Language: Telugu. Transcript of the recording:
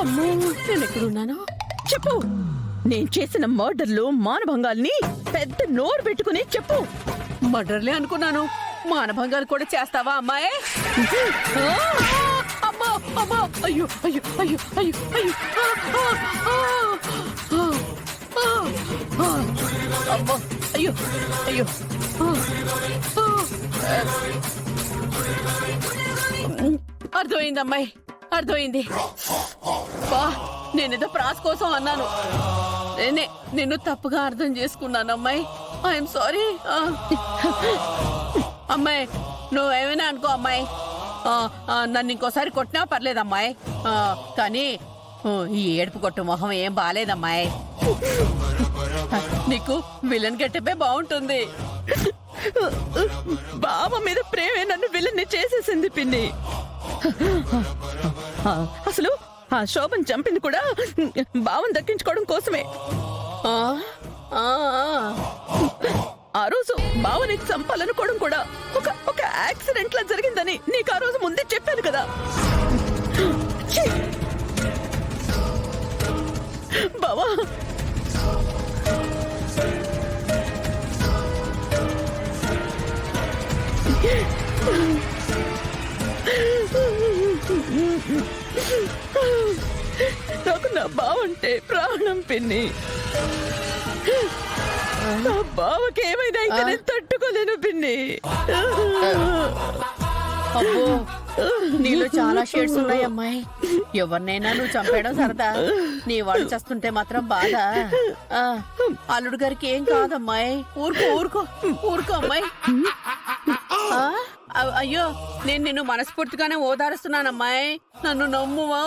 అమ్మో, నేను ఎక్కడున్నాను? చెప్పు. నేను చేసిన మర్డర్లు మానభంగాల్ని పెద్ద నోరు పెట్టుకుని చెప్పు. మర్డర్లే అనుకున్నాను, మానభంగాలు కూడా చేస్తావా అమ్మాయి? అమ్మో అమ్మో, అయ్యో అయ్యో అయ్యో అయ్యో అయ్యో, అమ్మో, అయ్యో అయ్యో. అర్థమైంది అమ్మాయి, అర్థమైంది. బా, నేనేదో ప్రాస్ కోసం అన్నాను. నిన్ను తప్పుగా అర్థం చేసుకున్నాను అమ్మాయి. I'm sorry. అమ్మాయి, నువ్వేమైనా అనుకో అమ్మాయి. నన్ను ఇంకోసారి కొట్టినా పర్లేదు అమ్మాయి. కానీ ఈ ఏడుపు కొట్టు మొహం ఏం బాలేదమ్మాయి. నీకు విలన్ గెటపే బాగుంటుంది. బావ మీద ప్రేమే నన్ను విలన్ని చేసేసింది పిన్ని. అసలు ఆ శోభన్ చంపింది కూడా బావని దక్కించుకోవడం కోసమే. ఆ రోజు బావని చంపాలనుకోవడం కూడా ఒక యాక్సిడెంట్ లా జరిగిందని నీకు ఆ రోజు ముందే చెప్పాను కదా. బావా, నాకు నా బావంటే ప్రాణం పిన్ని. నా బావకి ఏమైనా ఇంకా నేను తట్టుకోలేను పిన్ని. అబ్బో, నీలో చాలా షేడ్స్ ఉన్నాయి అమ్మాయి. ఎవరినైనా నువ్వు చంపేయడం సరదా, నీ వాడు చేస్తుంటే మాత్రం బాధ. అల్లుడు గారికి ఏం కాదమ్మాయి. ఊరుకో ఊరుకో ఊరుకో అమ్మాయి. అయ్యో, నేను నిన్ను మనస్ఫూర్తిగానే ఓదారుస్తున్నానమ్మాయి. నన్ను నమ్మువా.